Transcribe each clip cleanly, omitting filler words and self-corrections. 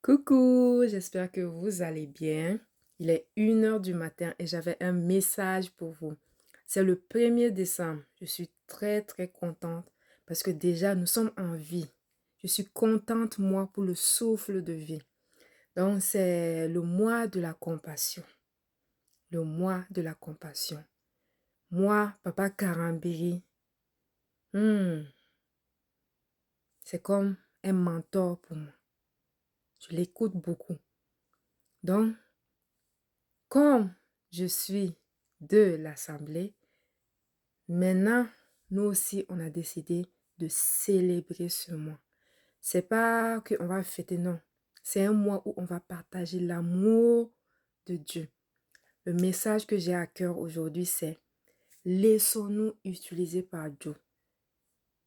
Coucou, j'espère que vous allez bien. Il est 1 heure du matin et j'avais un message pour vous. C'est le 1er décembre. Je suis très très contente parce que déjà nous sommes en vie. Je suis contente moi pour le souffle de vie. Donc c'est le mois de la compassion. Le mois de la compassion. Moi, Papa Karambiri, hmm, c'est comme un mentor pour moi. Je l'écoute beaucoup. Donc, comme je suis de l'Assemblée, maintenant, nous aussi, on a décidé de célébrer ce mois. C'est pas qu'on va fêter, non. C'est un mois où on va partager l'amour de Dieu. Le message que j'ai à cœur aujourd'hui, c'est laissons-nous utiliser par Dieu.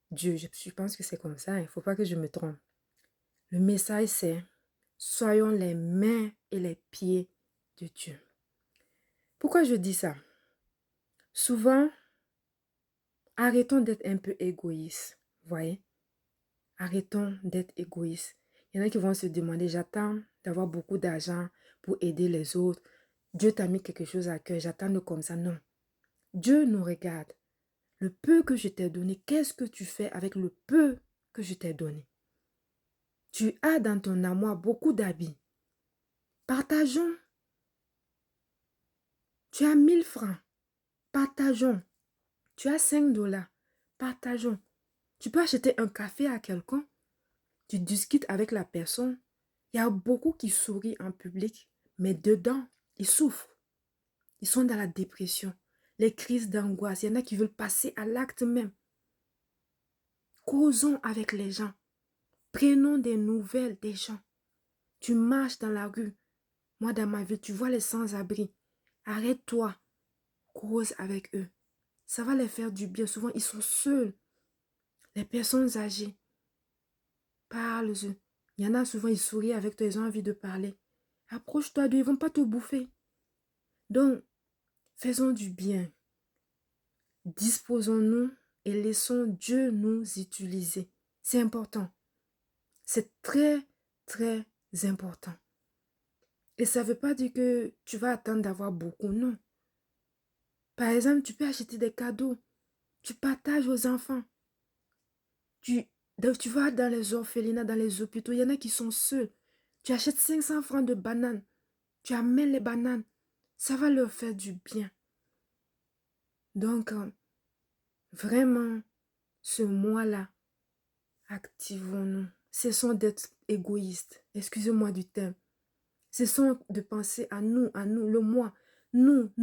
Dieu, je pense que c'est comme ça, il ne faut pas que je me trompe. Le message, c'est soyons les mains et les pieds de Dieu. Pourquoi je dis ça? Souvent, arrêtons d'être un peu égoïstes, voyez? Arrêtons d'être égoïstes. Il y en a qui vont se demander, j'attends d'avoir beaucoup d'argent pour aider les autres. Dieu t'a mis quelque chose à cœur, j'attends de comme ça. Non. Dieu nous regarde. Le peu que je t'ai donné, qu'est-ce que tu fais avec le peu que je t'ai donné? Tu as dans ton armoire beaucoup d'habits. Partageons. Tu as 1 000 francs. Partageons. Tu as 5 dollars. Partageons. Tu peux acheter un café à quelqu'un. Tu discutes avec la personne. Il y a beaucoup qui sourient en public, mais dedans, ils souffrent. Ils sont dans la dépression, les crises d'angoisse. Il y en a qui veulent passer à l'acte même. Causons avec les gens. Prenons des nouvelles des gens. Tu marches dans la rue. Moi, dans ma ville, tu vois les sans-abri. Arrête-toi. Cause avec eux. Ça va les faire du bien. Souvent, ils sont seuls. Les personnes âgées. Parle-eux. Il y en a souvent, ils sourient avec toi, ils ont envie de parler. Approche-toi d'eux, ils ne vont pas te bouffer. Donc, faisons du bien. Disposons-nous et laissons Dieu nous utiliser. C'est important. C'est très, très important. Et ça ne veut pas dire que tu vas attendre d'avoir beaucoup, non. Par exemple, tu peux acheter des cadeaux. Tu partages aux enfants. Tu vas dans les orphelinats, dans les hôpitaux, il y en a qui sont seuls. Tu achètes 500 francs de bananes. Tu amènes les bananes. Ça va leur faire du bien. Donc, vraiment, ce mois-là, activons-nous. Cessons d'être égoïstes. Excusez-moi du terme. Cessons de penser à nous, le moi. Nous.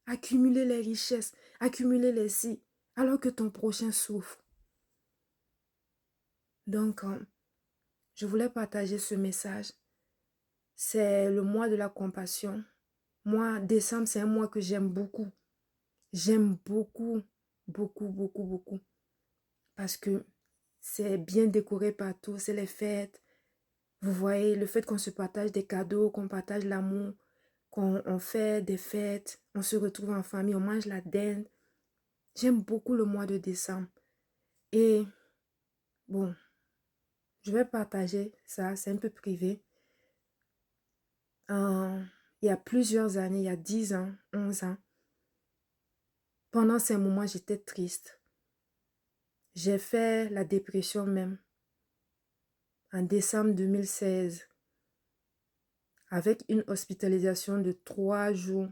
Accumuler les richesses, accumuler les si, alors que ton prochain souffre. Donc, je voulais partager ce message. C'est le mois de la compassion. Moi, décembre, c'est un mois que j'aime beaucoup. J'aime beaucoup, beaucoup, beaucoup, beaucoup. Parce que c'est bien décoré partout, c'est les fêtes. Vous voyez, le fait qu'on se partage des cadeaux, qu'on partage l'amour, qu'on fait des fêtes, on se retrouve en famille, on mange la dinde. J'aime beaucoup le mois de décembre. Et bon, je vais partager ça, c'est un peu privé. Il y a plusieurs années, il y a 10 ans, 11 ans, pendant ces moments, j'étais triste. J'ai fait la dépression même en décembre 2016 avec une hospitalisation de 3 jours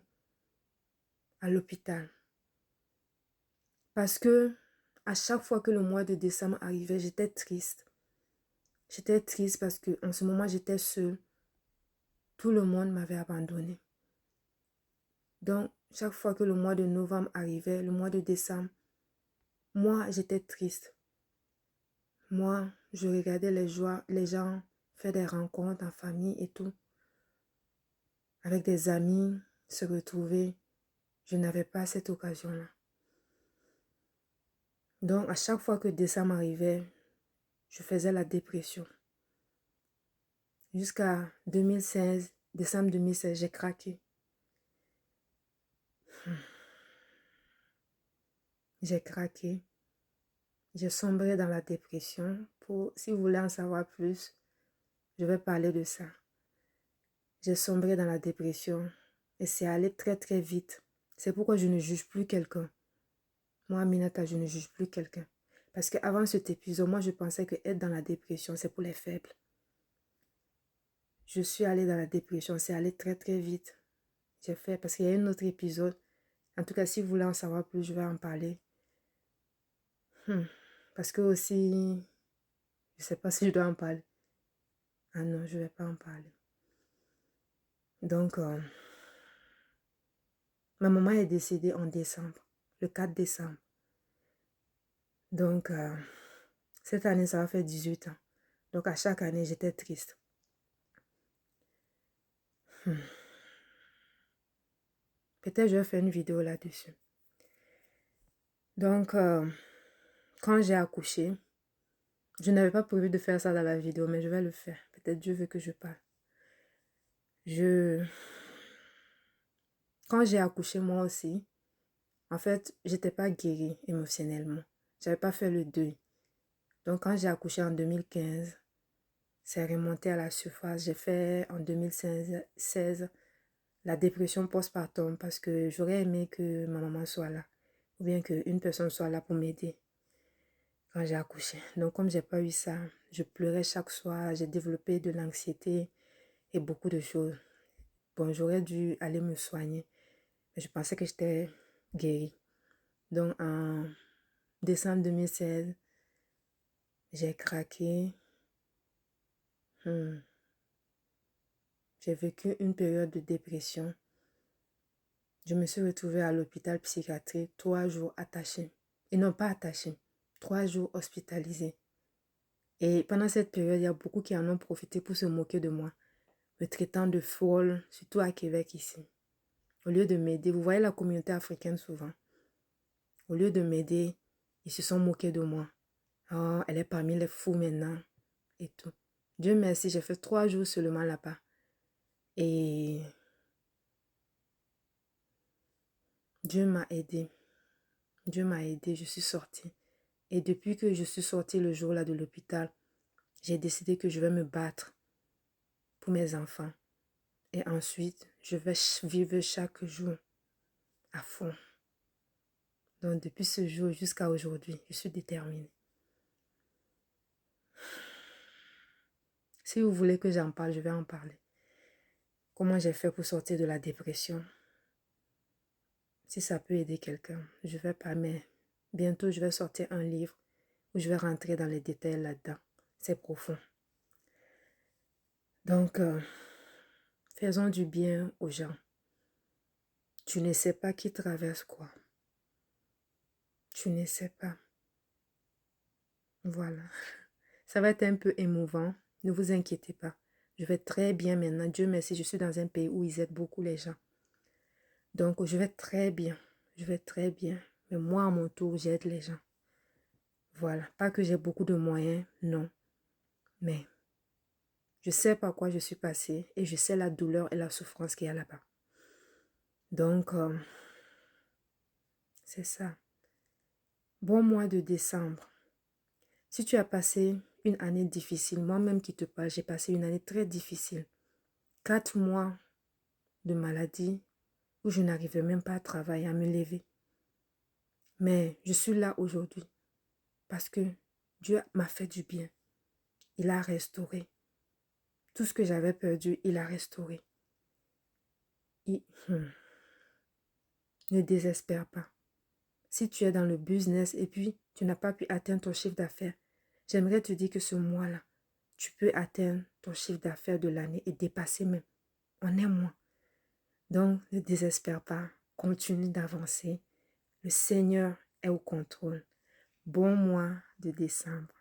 à l'hôpital. Parce que à chaque fois que le mois de décembre arrivait, j'étais triste. J'étais triste parce que en ce moment, j'étais seule. Tout le monde m'avait abandonnée. Donc, chaque fois que le mois de novembre arrivait, le mois de décembre, moi, j'étais triste. Moi, je regardais les gens faire des rencontres en famille et tout. Avec des amis, se retrouver. Je n'avais pas cette occasion-là. Donc, à chaque fois que décembre arrivait, je faisais la dépression. Jusqu'à 2016, décembre 2016, j'ai craqué. J'ai craqué. J'ai sombré dans la dépression. Si vous voulez en savoir plus, je vais parler de ça. J'ai sombré dans la dépression et c'est allé très très vite. C'est pourquoi je ne juge plus quelqu'un. Moi, Aminata, je ne juge plus quelqu'un. Parce qu'avant cet épisode, moi, je pensais que être dans la dépression, c'est pour les faibles. Je suis allée dans la dépression, c'est allé très très vite. J'ai fait, parce qu'il y a un autre épisode. En tout cas, si vous voulez en savoir plus, je vais en parler. Parce que aussi, je ne sais pas si je dois en parler. Ah non, je ne vais pas en parler. Donc, ma maman est décédée en décembre, le 4 décembre. Donc, cette année, ça va faire 18 ans. Donc, à chaque année, j'étais triste. Peut-être je vais faire une vidéo là-dessus. Donc, quand j'ai accouché, je n'avais pas prévu de faire ça dans la vidéo, mais je vais le faire. Peut-être Dieu veut que je parle. Quand j'ai accouché, moi aussi, en fait, j'étais pas guérie émotionnellement. J'avais pas fait le deuil. Donc, quand j'ai accouché en 2015, c'est remonté à la surface. J'ai fait en 2016 la dépression postpartum parce que j'aurais aimé que ma maman soit là ou bien qu'une personne soit là pour m'aider quand j'ai accouché. Donc, comme j'ai pas eu ça, je pleurais chaque soir, j'ai développé de l'anxiété et beaucoup de choses. Bon, j'aurais dû aller me soigner, mais je pensais que j'étais guérie. Donc, en décembre 2016, j'ai craqué. J'ai vécu une période de dépression. Je me suis retrouvée à l'hôpital psychiatrique 3 jours attachée. Et non pas attachée, 3 jours hospitalisée. Et pendant cette période, il y a beaucoup qui en ont profité pour se moquer de moi, me traitant de folle, surtout à Québec ici. Au lieu de m'aider, vous voyez la communauté africaine souvent. Au lieu de m'aider, ils se sont moqués de moi. Oh, elle est parmi les fous maintenant. Et tout. Dieu merci, j'ai fait 3 jours seulement là-bas. Et Dieu m'a aidé. Dieu m'a aidé, je suis sortie. Et depuis que je suis sortie le jour-là de l'hôpital, j'ai décidé que je vais me battre pour mes enfants. Et ensuite, je vais vivre chaque jour à fond. Donc, depuis ce jour jusqu'à aujourd'hui, je suis déterminée. Si vous voulez que j'en parle, je vais en parler. Comment j'ai fait pour sortir de la dépression? Si ça peut aider quelqu'un, je vais pas, mais bientôt, je vais sortir un livre où je vais rentrer dans les détails là-dedans. C'est profond. Donc, faisons du bien aux gens. Tu ne sais pas qui traverse quoi. Tu ne sais pas. Voilà. Ça va être un peu émouvant. Ne vous inquiétez pas. Je vais très bien maintenant. Dieu merci, je suis dans un pays où ils aident beaucoup les gens. Donc, je vais très bien. Je vais très bien. Mais moi, à mon tour, j'aide les gens. Voilà. Pas que j'ai beaucoup de moyens, non. Mais je sais par quoi je suis passée et je sais la douleur et la souffrance qu'il y a là-bas. Donc, c'est ça. Bon mois de décembre. Si tu as passé une année difficile, moi-même qui te parle, j'ai passé une année très difficile. 4 mois de maladie où je n'arrivais même pas à travailler, à me lever. Mais je suis là aujourd'hui parce que Dieu m'a fait du bien. Il a restauré. Tout ce que j'avais perdu, il a restauré. Ne désespère pas. Si tu es dans le business et puis tu n'as pas pu atteindre ton chiffre d'affaires, j'aimerais te dire que ce mois-là, tu peux atteindre ton chiffre d'affaires de l'année et dépasser même. En un mois. Donc, ne désespère pas. Continue d'avancer. Le Seigneur est au contrôle. Bon mois de décembre.